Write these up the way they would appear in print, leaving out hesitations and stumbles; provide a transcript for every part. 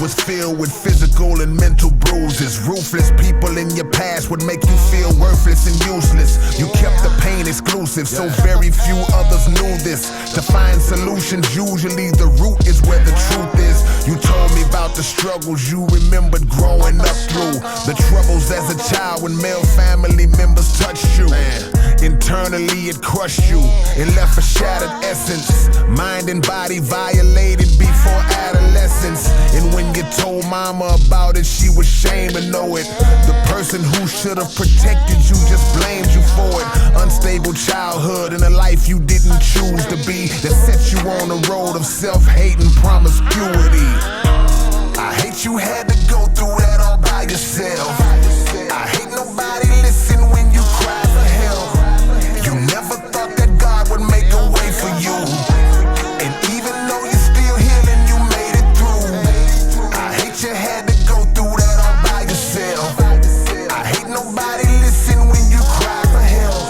was filled with physical and mental bruises. Ruthless people in your past would make you feel worthless and useless. You kept the pain exclusive, so very few others knew this. To find solutions, usually the root is where the truth is. You told me about the struggles you remembered growing up through, the troubles as a child when male family members touched you. Internally it crushed you, it left a shattered essence. Mind and body violated before adolescence. And when you told mama about it, she was ashamed to know it. The person who should have protected you just blamed you for it. Unstable childhood and a life you didn't choose to be, that set you on a road of self-hate and promiscuity. I hate you had to go through that all by yourself. I hate nobody listen when you cry for help. You never thought that God would make a way for you. And even though you're still healing, you made it through. I hate you had to go through that all by yourself. I hate nobody listen when you cry for help.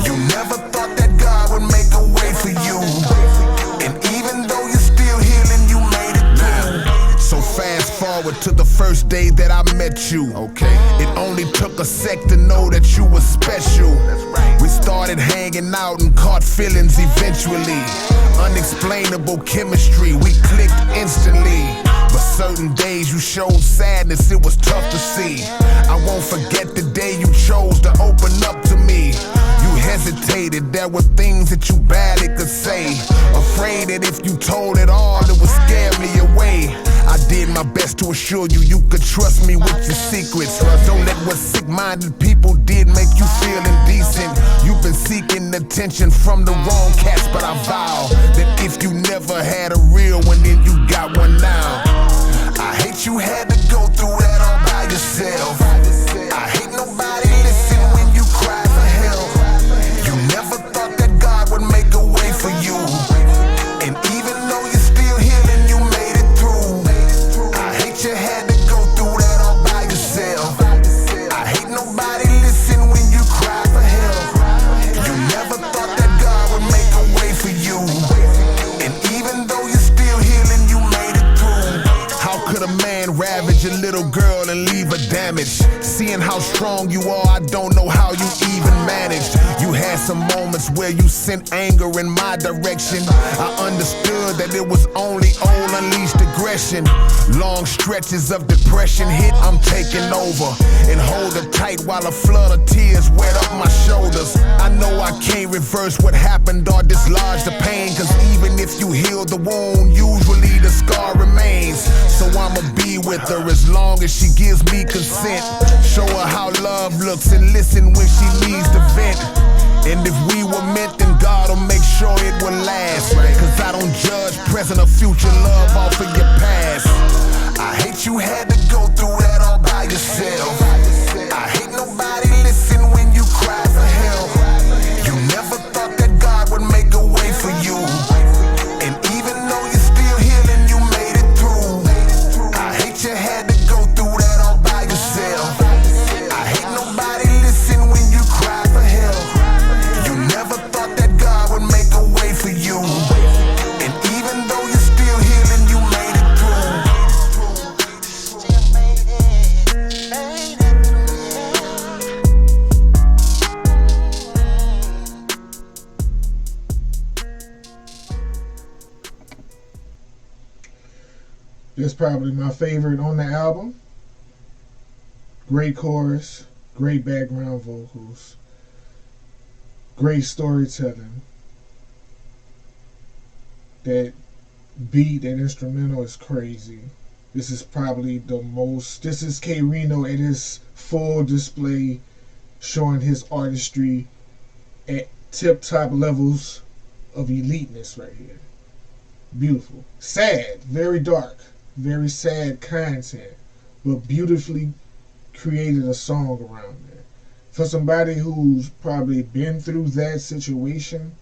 You never thought that God would make a way for you. And even though you're still healing, you made it through. So fast forward to the first day that I met you. It only took a sec to know that you were special. We started hanging out and caught feelings eventually. Unexplainable chemistry, we clicked instantly. But certain days you showed sadness, it was tough to see. I won't forget the day you chose to open up to me. You hesitated, there were things that you barely could say. Afraid that if you told it all, it would scare me away. I did my best to assure you you could trust me with your secrets. Don't let what sick-minded people did make you feel indecent. You've been seeking attention from the wrong cats, but I vow that if you never had a real one, then you got one now. I hate you had to go through that all by yourself. I hate nobody listen when you cry for help. You never thought that God would make a way for you. And even though you're still healing, you made it through. I hate you had to go through that all by yourself. I hate nobody listen when you cry for help. You never thought that God would make a way for you. And even though you're still healing, you made it through. How could a man ravage a little girl and leave her damaged? Seeing how strong you are, I don't know how you even managed. You had some moments where you sent anger in my direction. I understood that it was only old unleashed aggression. Long stretches of depression hit, I'm taking over. And hold her tight while a flood of tears wet up my shoulders. I know I can't reverse what happened or dislodge the pain, cause even if you heal the wound, usually the scar remains. So I'ma be with her as long as she gives me consent. Show her how love looks and listen when she needs to vent. And if we were meant, then God will make sure it will last. Cause I don't judge present or future love off of your past. I hate you had to go through that all by yourself. I hate nobody listen when you cry for help. You never thought that God would make a way for you. And even though you're still healing, you made it through. I hate you had to go through that all by yourself. I hate nobody listen when you cry for help. You never thought that God would make a way for you. And even though you're still healing, you made it through. That's probably my favorite on the album. Great chorus, great background vocals, great storytelling. That beat, that instrumental is crazy. This is probably this is K-Rino at his full display, showing his artistry at tip-top levels of eliteness right here. Beautiful. Sad, very dark, very sad content, but beautifully created a song around that. For somebody who's probably been through that situation,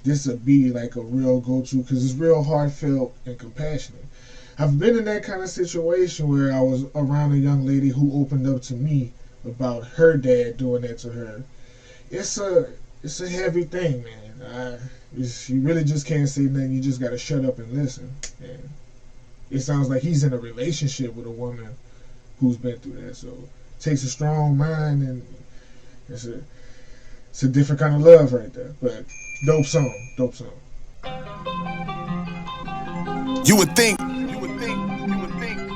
this would be like a real go-to because it's real heartfelt and compassionate. I've been in that kind of situation where I was around a young lady who opened up to me about her dad doing that to her. It's a heavy thing, man. You really just can't say nothing. You just gotta shut up and listen. And it sounds like he's in a relationship with a woman who's been through that. So it takes a strong mind, and it's a different kind of love right there. But dope song. You would think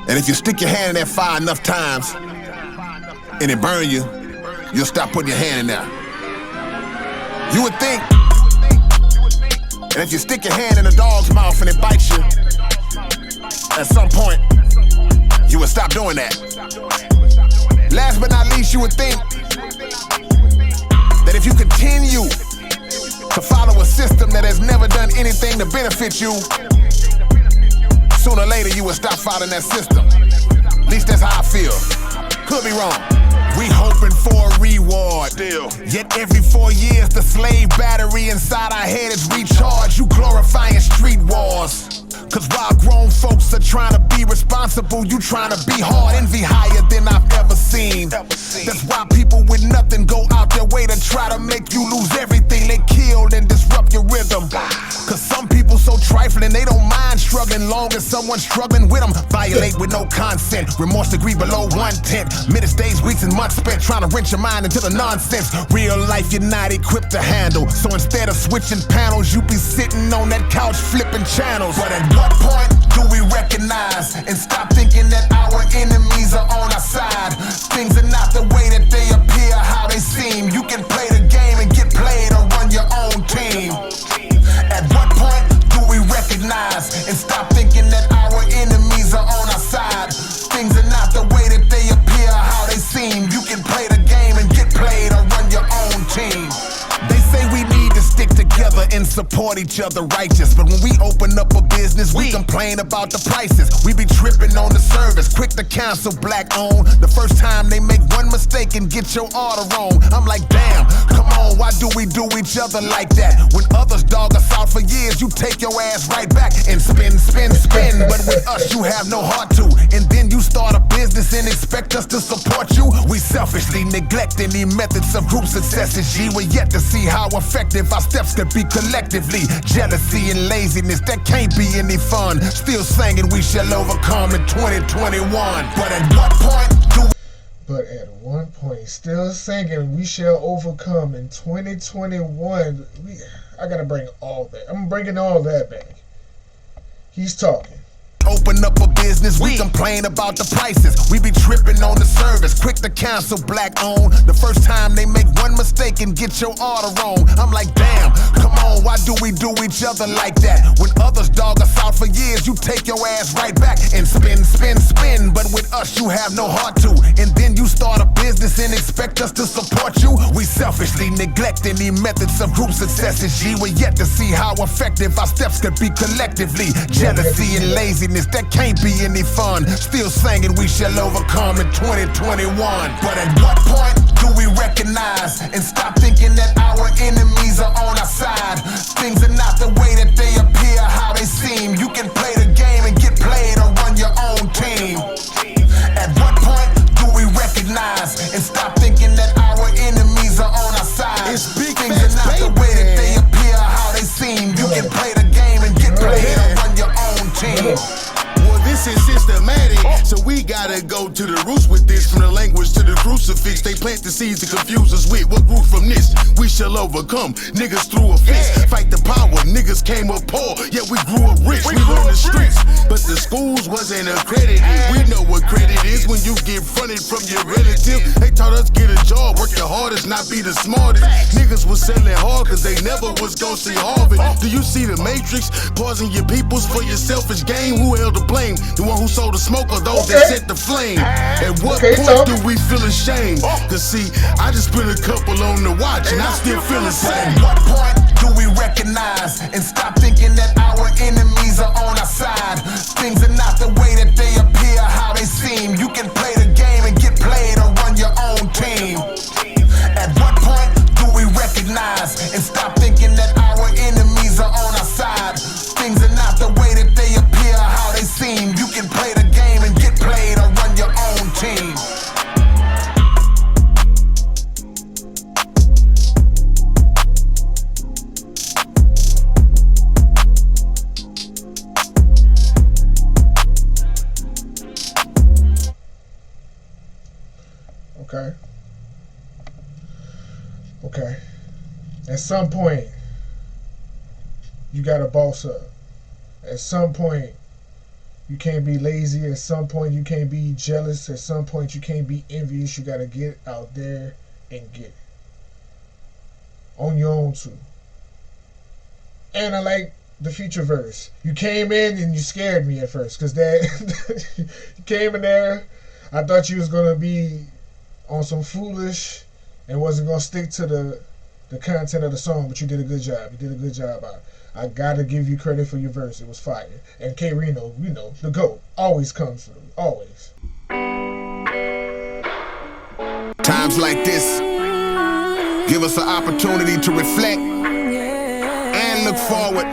that if you stick your hand in that fire enough times and it burn you, you'll stop putting your hand in there. You would think that if you stick your hand in a dog's mouth and it bites you, at some point, you would stop doing that. Last but not least, you would think that if you continue to follow a system that has never done anything to benefit you, sooner or later you will stop following that system. At least that's how I feel. Could be wrong. We hoping for a reward. Still. Yet every 4 years the slave battery inside our head is recharged. You glorifying street wars. Cause while grown folks are trying to be responsible, you trying to be hard. Envy higher than I've ever seen. That's why people with nothing go out their way to try to make you lose everything. They kill and disrupt your rhythm. Cause some people so trifling, they don't mind struggling long as someone struggling with them. Violate with no consent, remorse degree below 1/10. Minutes, days, weeks, and months spent trying to wrench your mind into the nonsense. Real life you're not equipped to handle. So instead of switching panels, you be sitting on that couch flipping channels. But at what point do we recognize and stop thinking that our enemies are on our side? Things are not the way that they appear, how they seem. You can play the game and get played or run your own team. At what point do we recognize and stop thinking that our enemies are on our side? Things are not the way that they appear, how they seem. You can play the game and get played or run your own team. They say we need to stick together and support each other righteous. But when we open up a business, we complain about the prices. We be tripping on the service, quick to cancel black owned. The first time they make one mistake and get your order wrong, I'm like, damn, come on, why do we do each other like that? When others dog us out for years, you take your ass right back and spin. But with us, you have no heart to. And then you start a business and expect us to support you. We selfishly neglect any methods of group successes. G, we're yet to see how effective our steps could be collectively. Jealousy and laziness, that can't be any fun. Still singing we shall overcome in 2021. But at what point, still singing we shall overcome in 2021. I gotta bring all that. I'm bringing all that back. He's talking. Open up a business, we complain about the prices. We be tripping on the service, quick to cancel black owned. The first time they make one mistake and get your order wrong, I'm like, damn, come on, why do we do each other like that? When others dog us out for years, you take your ass right back and spin. But with us, you have no heart to. And then you start a business and expect us to support you. We selfishly neglect any methods of group successes. G, we're yet to see how effective our steps could be collectively. Jealousy and laziness, that can't be any fun. Still singing we shall overcome in 2021. But at what point do we recognize and stop thinking that our enemies are on our side? Things are not the way that they appear, how they seem. You can play the game and get played or run your own team. At what point do we recognize and stop thinking that our enemies are on our side? Things are not the way that they appear, how they seem. You can play the game and get played or run your own team. This is systematic, so we gotta go to the roots with this. From the language to the crucifix, they plant the seeds to confuse us with what grew from this. We shall overcome, niggas threw a fist. Fight the power, niggas came up poor, yet we grew up rich. We were on the streets, but the schools wasn't accredited. We know what credit is when you get fronted from your relative. They taught us get a job, work your hardest, not be the smartest. Niggas was selling hard cause they never was gon' see Harvard. Do you see the matrix? Pausing your peoples for your selfish gain. Who held the blame? The one who sold the smoke or those that set the flame? At what point do we feel ashamed? Cause see, I just put a couple on the watch and I still feel the same. At what point do we recognize and stop thinking that our enemies are on our side? Things are not the way that they appear, how they seem. You can play the game and get played or run your own team. At what point do we recognize and stop thinking that our enemies are on our side? Things are not the way that they appear, how they seem. You can play the game and get played or run your own team. some point, you gotta boss up. At some point, you can't be lazy. At some point, you can't be jealous. At some point, you can't be envious. You gotta get out there and get it. On your own, too. And I like the future verse. You came in and you scared me at first. Because that you came in there, I thought you was going to be on some foolish and wasn't going to stick to the content of the song. But you did a good job. You did a good job. I got to give you credit for your verse. It was fire. And K-Rino, you know, the GOAT, always comes through. Always. Times like this give us an opportunity to reflect and look forward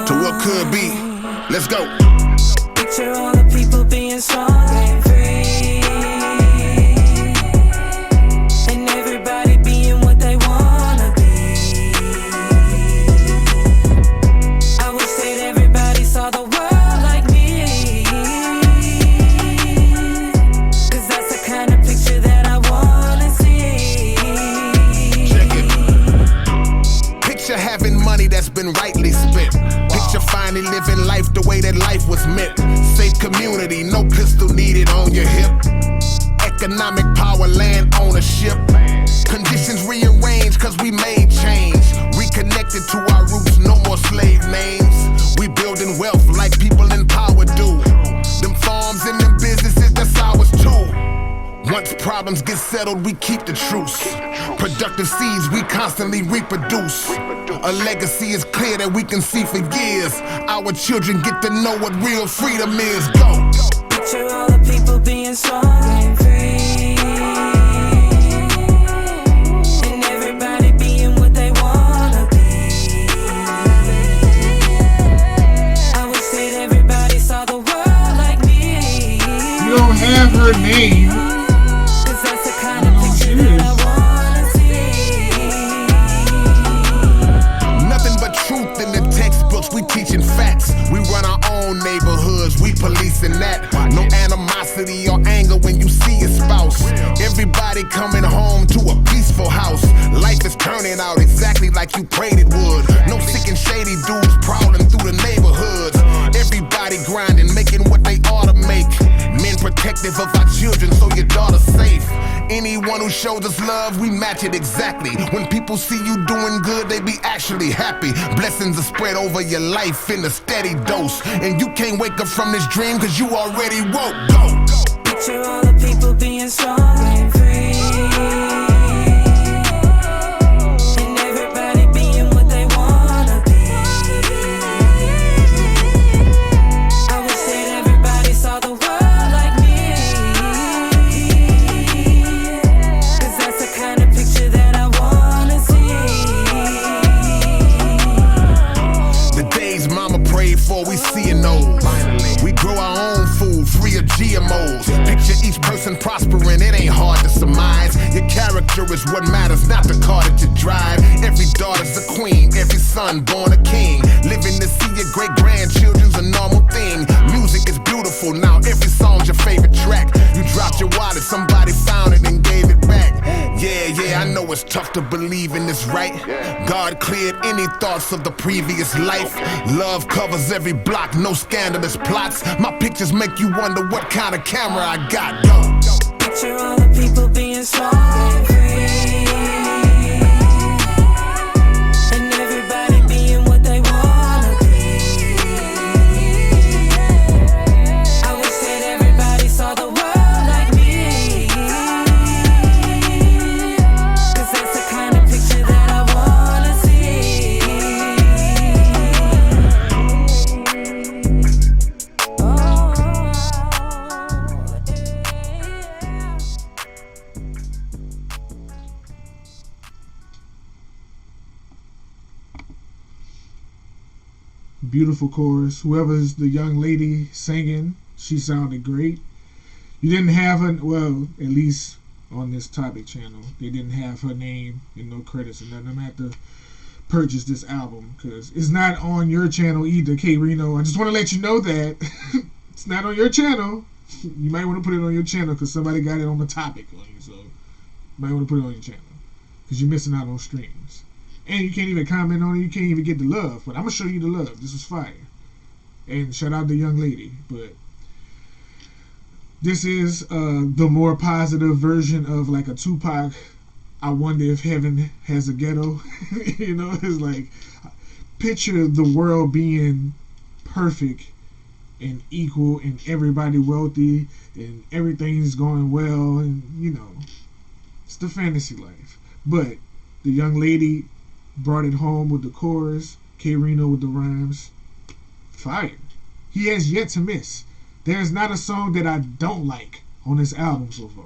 to what could be. Let's go. Picture all the people being strong and free, and everybody being what they wanna be. I wish that everybody saw the world like me, 'cause that's the kind of picture that I wanna see. Check it. Picture having money that's been rightly spent. Picture finally living life the way that life was meant. Safe community, no pistol needed on your hip. Economic power, land ownership. Conditions rearranged cause we made change. Reconnected to our roots, no more slave names. We building wealth like people in power do. Them farms and them businesses, that's ours too. Once problems get settled, we keep the truce. Productive seeds, we constantly reproduce. A legacy is clear that we can see for years. Our children get to know what real freedom is. Go! Picture all the people being strong and free, and everybody being what they wanna be. I wish that everybody saw the world like me. You don't have her name. 'Cause that's the kind of picture that I wanna see. Nothing but truth in the textbooks, we teaching facts. We run our own neighborhoods, we policing that. No animosity or anger when you see your spouse. Everybody coming home to a peaceful house. Life is turning out exactly like you prayed it would. No sick and shady dudes prowling through the neighborhoods. Everybody grinding, making what they ought to make. Men protective of our children so your daughter's safe. Anyone who shows us love, we match it exactly. When people see you doing good, they be actually happy. Blessings are spread over your life in a steady dose. And you can't wake up from this dream cause you already woke. Go! Picture all the people being strong and free, and everybody being what they wanna be. I wish that everybody saw the world like me, 'cause that's the kind of picture that I wanna see. The days mama prayed for, we seeing those. We grow our own food, free of GMOs. Picture each person prospering, it ain't hard to surmise. Your character is what matters, not the car that you drive. Every daughter's a queen, every son born a king. Living to see your great-grandchildren's a normal thing. Music is beautiful, now every song's your favorite track. You dropped your wallet, somebody found it and gave it back. Yeah, I know it's tough to believe in this, right? God cleared any thoughts of the previous life. Love covers every block, no scandalous plots. My pictures make you wonder what kind of camera I got. Go. Picture all the people being strong and free, and everybody being what they wanna be. I wish that everybody saw the world like me, 'cause that's the kind of picture that I wanna see. Oh, yeah. Beautiful chorus. Whoever's the young lady singing, she sounded great. You didn't have her, well, at least on this topic channel, they didn't have her name and no credits and nothing. I'm gonna have to purchase this album because it's not on your channel either, K-Rino. I just want to let you know that it's not on your channel. You might want to put it on your channel because somebody got it on the topic on you, so you might want to put it on your channel because you're missing out on streams. And you can't even comment on it. You can't even get the love. But I'm gonna show you the love. This was fire. And shout out the young lady. But this is the more positive version of like a Tupac. I wonder if heaven has a ghetto. You know, it's like picture the world being perfect and equal and everybody wealthy and everything's going well, and you know, it's the fantasy life. But the young lady brought it home with the chorus, K-Rino with the rhymes. Fire. He has yet to miss. There's not a song that I don't like on this album so far.